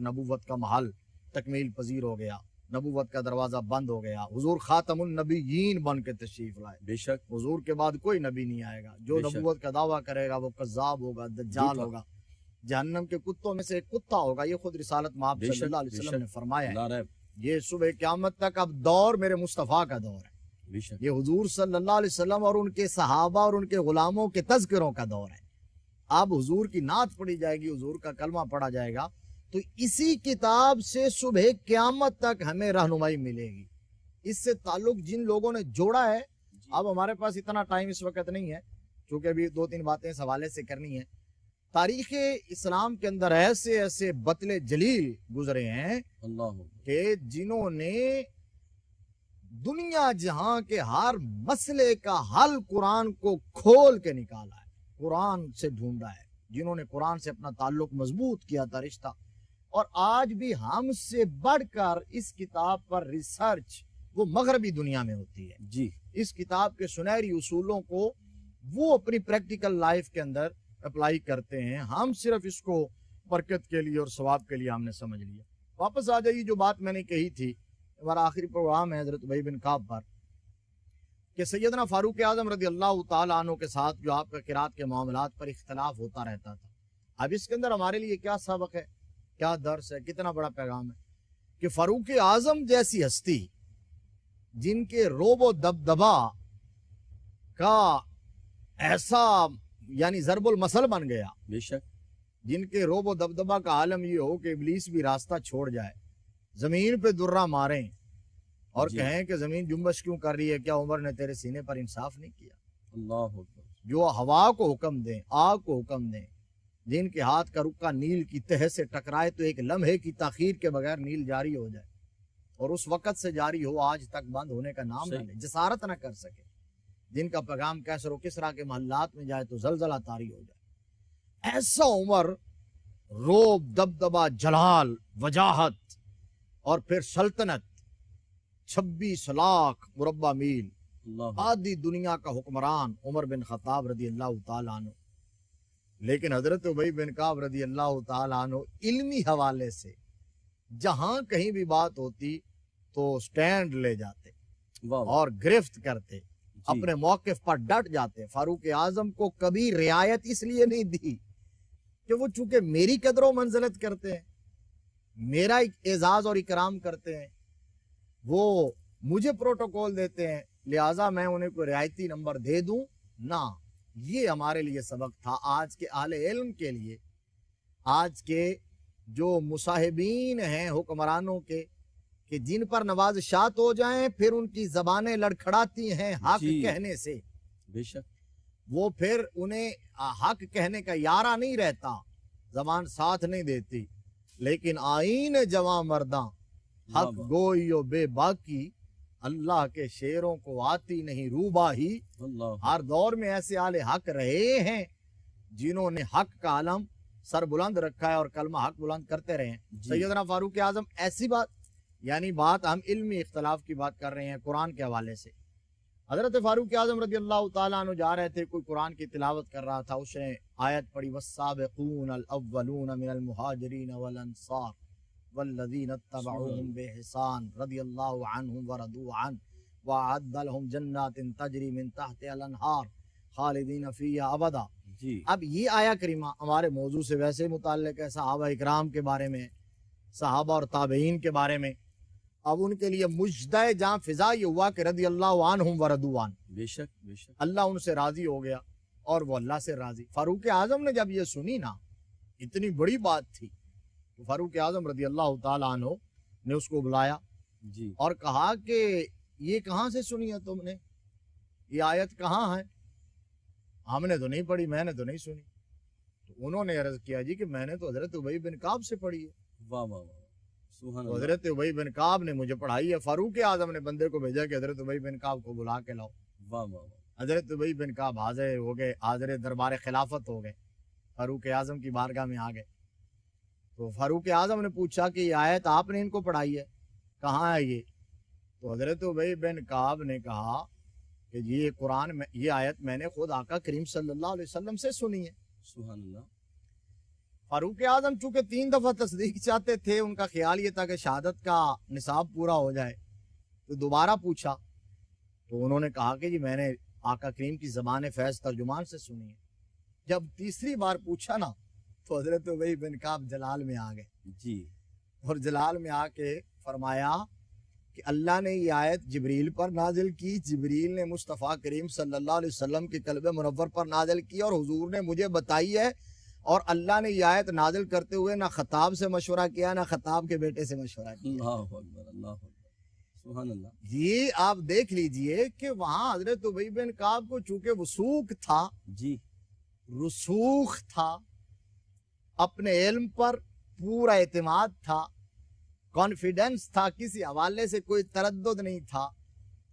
نبوت کا محل تکمیل پذیر ہو گیا، نبوت کا دروازہ بند ہو گیا، حضور خاتم النبیین بن کے تشریف لائے۔ بے شک حضور کے بعد کوئی نبی نہیں آئے گا، جو بے شک۔ نبوت کا دعویٰ کرے گا وہ کذاب ہوگا، دجال جھوٹا ہوگا، جہنم کے کتوں میں سے ایک کتا ہوگا۔ یہ خود رسالت مآب صلی اللہ علیہ وسلم نے فرمایا ہے۔ نعرہ یہ صبح قیامت تک اب دور میرے مصطفیٰ کا دور ہے۔ بے شک یہ حضور صلی اللہ علیہ وسلم اور ان کے صحابہ اور ان کے غلاموں کے تذکروں کا دور ہے. اب حضور کی نعت پڑھی جائے گی, حضور کا کلمہ پڑھا جائے گا, تو اسی کتاب سے صبح قیامت تک ہمیں رہنمائی ملے گی. اس سے تعلق جن لوگوں نے جوڑا ہے, اب ہمارے پاس اتنا ٹائم اس وقت نہیں ہے چونکہ ابھی 2-3 باتیں اس حوالے سے کرنی ہیں. تاریخ اسلام کے اندر ایسے ایسے بطل جلیل گزرے ہیں اللہ کہ جنہوں نے دنیا جہاں کے ہر مسئلے کا حل قرآن کو کھول کے نکالا ہے, قرآن سے ڈھونڈا ہے, جنہوں نے قرآن سے اپنا تعلق مضبوط کیا تھا رشتہ. اور آج بھی ہم سے بڑھ کر اس کتاب پر ریسرچ وہ مغربی دنیا میں ہوتی ہے. جی, اس کتاب کے سنہری اصولوں کو وہ اپنی پریکٹیکل لائف کے اندر اپلائی کرتے ہیں. ہم صرف اس کو برکت کے لیے اور ثواب کے لیے ہم نے سمجھ لیا. واپس آ جائیے, جو بات میں نے کہی تھی, ہمارا آخری پروگرام ہے حضرت ابی بن کعب پر, کہ سیدنا فاروق اعظم رضی اللہ تعالیٰ عنہ کے ساتھ جو آپ کا قرات کے معاملات پر اختلاف ہوتا رہتا تھا. اب اس کے اندر ہمارے لیے کیا سبق ہے, کیا درس ہے, کتنا بڑا پیغام ہے کہ فاروق اعظم جیسی ہستی جن کے روب و دبدبا کا ایسا یعنی ضرب المثل بن گیا, بے شک جن کے روب و دبدبا کا عالم یہ ہو کہ ابلیس بھی راستہ چھوڑ جائے, زمین پہ درہ ماریں اور جی. کہیں کہ زمین جنبش کیوں کر رہی ہے, کیا عمر نے تیرے سینے پر انصاف نہیں کیا. اللہ اکبر. جو ہوا کو حکم دیں, آگ کو حکم دیں, جن کے ہاتھ کا رکا نیل کی تہہ سے ٹکرائے تو ایک لمحے کی تاخیر کے بغیر نیل جاری ہو جائے, اور اس وقت سے جاری ہو آج تک بند ہونے کا نام نہ لے, جسارت نہ کر سکے, جن کا پیغام کیسر و کسرا کے محلات میں جائے تو زلزلہ طاری ہو جائے. ایسا عمر, روب, دبدبا, جلال, وجاہت اور پھر سلطنت, 26 لاکھ مربع میل, اللہ آدھی دنیا کا حکمران عمر بن خطاب رضی اللہ تعالیٰ عنہ. لیکن حضرت ابی بن کعب رضی اللہ تعالیٰ عنہ علمی حوالے سے جہاں کہیں بھی بات ہوتی تو سٹینڈ لے جاتے واہ واہ. اور گرفت کرتے, جی. اپنے موقف پر ڈٹ جاتے. فاروق اعظم کو کبھی رعایت اس لیے نہیں دی کہ وہ چونکہ میری قدر و منزلت کرتے ہیں, میرا اعزاز اور اکرام کرتے ہیں, وہ مجھے پروٹوکول دیتے ہیں, لہٰذا میں انہیں کوئی رعایتی نمبر دے دوں نہ. یہ ہمارے لیے سبق تھا آج کے اہل علم کے لیے, آج کے جو مصاحبین ہیں حکمرانوں کے, کہ جن پر نوازشات ہو جائیں پھر ان کی زبانیں لڑکھڑاتی ہیں حق جی. کہنے سے, بے شک وہ پھر انہیں حق کہنے کا یارہ نہیں رہتا, زبان ساتھ نہیں دیتی. لیکن آئین جواں مرداں حق گوئیو بے باکی, اللہ کے شیروں کو آتی نہیں روباہی. اللہ ہر دور میں ایسے اہل حق رہے ہیں جنہوں نے حق کا علم سر بلند رکھا ہے اور کلمہ حق بلند کرتے رہے ہیں. جی. سیدنا فاروق اعظم ایسی بات, یعنی بات ہم علمی اختلاف کی بات کر رہے ہیں قرآن کے حوالے سے. حضرت فاروق اعظم رضی اللہ تعالیٰ عنہ جا رہے تھے, کوئی قرآن کی تلاوت کر رہا تھا, اس نے آیت پڑھی والسابقون الاولون من المہاجرین والانصار والذین اتبعوهم بإحسان رضی اللہ عنہم ورضوا عنہ وأعد لهم جنات تجری من تحتها الانہار خالدین فیہا ابدا. جی. اب یہ آیا کریمہ ہمارے موضوع سے ویسے متعلق ہے, صحابہ اکرام کے بارے میں, صحابہ اور تابعین کے بارے میں. اب ان کے لیے مجدہ جہاں فضا یہ ہوا کہ رضی اللہ عنہم ورضوا عنہ, بے شک بے شک. اللہ ان سے راضی ہو گیا اور وہ اللہ سے راضی. فاروق اعظم نے جب یہ سنی نا, اتنی بڑی بات تھی, تو فاروق اعظم رضی اللہ تعالیٰ عنہ نے اس کو بلایا جی. اور کہا کہ یہ کہاں سے سنی ہے تم نے, یہ آیت کہاں ہے, ہم نے تو نہیں پڑھی, میں نے تو نہیں سنی. تو انہوں نے عرض کیا جی کہ میں نے تو حضرت ابی بن کعب سے پڑھی ہے. واہ واہ واہ. سبحان تو اللہ. حضرت ابی بن کعب نے مجھے پڑھائی ہے. فاروق اعظم نے بندے کو بھیجا کہ حضرت ابی بن کعب کو بلا کے لاؤ. واہ واہ واہ. حضرت ابی بن کعب حاضر ہو گئے, حاضر دربار خلافت ہو گئے, فاروق اعظم کی بارگاہ میں آ گئے. تو فاروق اعظم نے پوچھا کہ یہ آیت آپ نے ان کو پڑھائی ہے, کہاں ہے یہ؟ تو حضرت ابی بن کعب نے کہا کہ یہ قرآن میں یہ آیت میں نے خود آقا کریم صلی اللہ علیہ وسلم سے سنی ہے. سبحان اللہ. فاروق اعظم چونکہ 3 دفعہ تصدیق چاہتے تھے, ان کا خیال یہ تھا کہ شہادت کا نصاب پورا ہو جائے, تو دوبارہ پوچھا. تو انہوں نے کہا کہ جی میں نے آقا کریم کی زبان فیض ترجمان سے سنی ہے. جب تیسری بار پوچھا نا تو حضرت ابی بن کعب جلال میں آ گئے. جی. اور جلال میں آ کے فرمایا کہ اللہ نے یہ آیت جبریل پر نازل کی، جبریل نے مصطفیٰ کریم صلی اللہ علیہ وسلم کے قلب منور پر نازل کی، اور حضور نے مجھے بتائی ہے، اور اللہ نے یہ آیت نازل کرتے ہوئے نہ خطاب سے مشورہ کیا، نہ خطاب کے بیٹے سے مشورہ کیا۔ اللہ اکبر، اللہ اکبر، سبحان اللہ۔ یہ آپ دیکھ لیجئے کہ وہاں حضرت ابی بن کعب کو چونکہ وثوق تھا، جی، رسوخ تھا، اپنے علم پر پورا اعتماد تھا، کانفیڈنس تھا، کسی حوالے سے کوئی تردد نہیں تھا،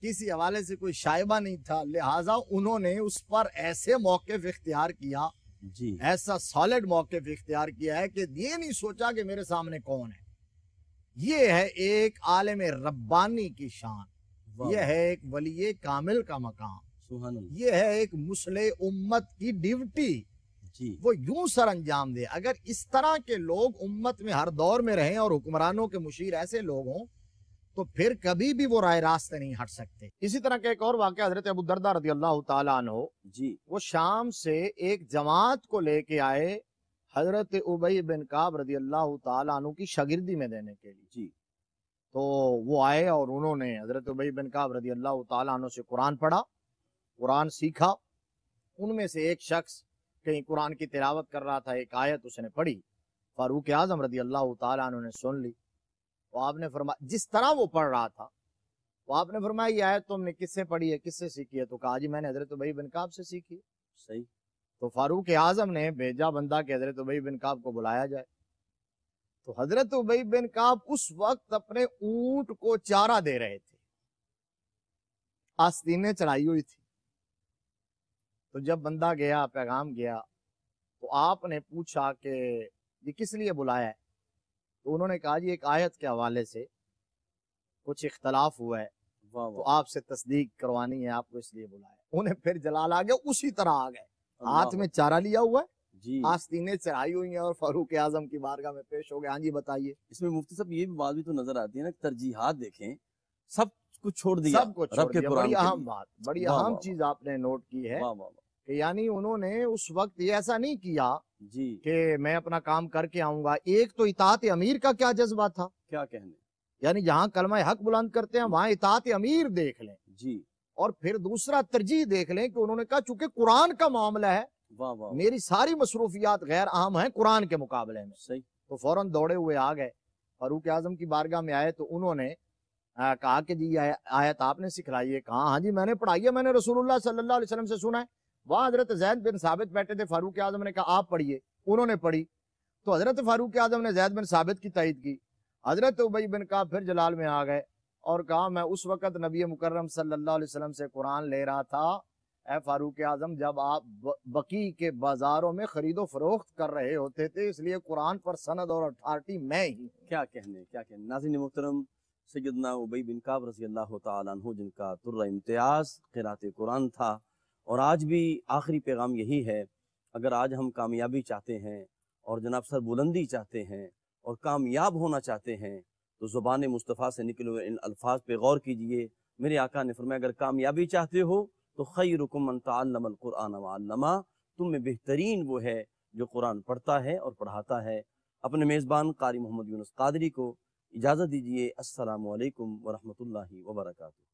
کسی حوالے سے کوئی شائبہ نہیں تھا، لہٰذا انہوں نے اس پر ایسے موقف اختیار کیا، جی، ایسا سالڈ موقف اختیار کیا ہے کہ یہ نہیں سوچا کہ میرے سامنے کون ہے۔ یہ ہے ایک عالم ربانی کی شان، واہ، یہ ہے ایک ولی کامل کا مقام، سبحان اللہ، یہ ہے ایک مصلح امت کی ڈیوٹی، جی، وہ یوں سر انجام دے۔ اگر اس طرح کے لوگ امت میں ہر دور میں رہیں اور حکمرانوں کے مشیر ایسے لوگ ہوں تو پھر کبھی بھی وہ رائے راست نہیں ہٹ سکتے۔ اسی طرح کا ایک اور واقعہ حضرت ابو الدرداء رضی اللہ تعالیٰ عنہ، جی، وہ شام سے ایک جماعت کو لے کے آئے حضرت ابی بن کعب رضی اللہ تعالیٰ عنہ کی شاگردی میں دینے کے لیے۔ جی، تو وہ آئے اور انہوں نے حضرت ابی بن کعب رضی اللہ تعالیٰ عنہ سے قرآن پڑھا، قرآن سیکھا۔ ان میں سے ایک شخص کہیں قرآن کی تلاوت کر رہا تھا، ایک آیت اس نے پڑھی، فاروق اعظم رضی اللہ تعالیٰ عنہ نے سن لی، تو آپ نے فرمایا جس طرح وہ پڑھ رہا تھا، تو آپ نے فرمایا یہ آیت تم نے کس سے پڑھی ہے، کس سے سیکھی ہے؟ تو کہا جی میں نے حضرت ابی بن کعب سے سیکھی ہے۔ صحیح، تو فاروق اعظم نے بھیجا بندہ کہ حضرت ابی بن کعب کو بلایا جائے۔ تو حضرت ابی بن کعب اس وقت اپنے اونٹ کو چارہ دے رہے تھے، آستینیں چڑھائی ہوئی تھی۔ تو جب بندہ گیا، پیغام گیا، تو آپ نے پوچھا کہ یہ کس لیے بلایا ہے؟ تو انہوں نے کہا جی ایک آیت کے حوالے سے کچھ اختلاف ہوا ہے، واہ تو واہ، آپ سے تصدیق کروانی ہے، آپ کو اس لیے بلایا۔ انہیں پھر جلال آ گیا، اسی طرح آ گئے، ہاتھ میں چارہ لیا ہوا ہے، جی، آستینیں چڑھائی ہوئی ہیں، اور فاروق اعظم کی بارگاہ میں پیش ہو گئے۔ ہاں جی بتائیے۔ اس میں مفتی صاحب یہ بھی بات بھی تو نظر آتی ہے نا، ترجیحات دیکھیں، سب کچھ چھوڑ دیا سب کو چھوڑ رب کے دیا۔ قرآن بڑی کے اہم لیے۔ بات، بڑی واہ اہم واہ چیز آپ نے نوٹ کی ہے واہ، واہ واہ، کہ یعنی انہوں نے اس وقت یہ ایسا نہیں کیا جی، کہ میں اپنا کام کر کے آؤں گا۔ ایک تو اطاعت امیر کا کیا جذبہ تھا، کیا کہنے، یعنی جہاں کلمہ حق بلند کرتے ہیں وہاں اطاعت امیر دیکھ لیں، جی، اور پھر دوسرا ترجیح دیکھ لیں کہ انہوں نے کہا چونکہ قرآن کا معاملہ ہے، واہ واہ، میری ساری مصروفیات غیر اہم ہیں قرآن کے مقابلے میں۔ صحیح، تو فوراً دوڑے ہوئے آ گئے، فاروق اعظم کی بارگاہ میں آئے، تو انہوں نے کہا کہ جی یہ آیت آپ نے سکھلائی ہے؟ کہا ہاں جی میں نے پڑھائی ہے، میں نے رسول اللہ صلی اللہ علیہ وسلم سے سنا ہے۔ وہاں حضرت زید بن ثابت بیٹھے تھے، فاروق اعظم نے کہا آپ پڑھیے، انہوں نے پڑھی، تو حضرت فاروق اعظم نے زید بن ثابت کی تائید کی۔ حضرت ابی بن کعب پھر جلال میں آ گئے اور کہا میں اس وقت نبی مکرم صلی اللہ علیہ وسلم سے قرآن لے رہا تھا، اے فاروق اعظم جب آپ بقی کے بازاروں میں خرید و فروخت کر رہے ہوتے تھے، اس لیے قرآن پر سند اور اتھارٹی میں ہی ہوں۔ کیا کہنے، کیا کہنے۔ ناظرین محترم، سیدنا ابی بن کعب رضی اللہ تعالیٰ عنہ جن کا درہ امتیاز قرأت قرآن تھا، اور آج بھی آخری پیغام یہی ہے، اگر آج ہم کامیابی چاہتے ہیں اور جناب سر بلندی چاہتے ہیں اور کامیاب ہونا چاہتے ہیں تو زبان مصطفیٰ سے نکلے ہوئے ان الفاظ پہ غور کیجئے۔ میرے آقا نے فرمایا اگر کامیابی چاہتے ہو تو خیرکم من تعلم القرآن وعلمہ، تم میں بہترین وہ ہے جو قرآن پڑھتا ہے اور پڑھاتا ہے۔ اپنے میزبان قاری محمد یونس قادری کو اجازت دیجئے۔ السلام علیکم ورحمۃ اللہ وبرکاتہ۔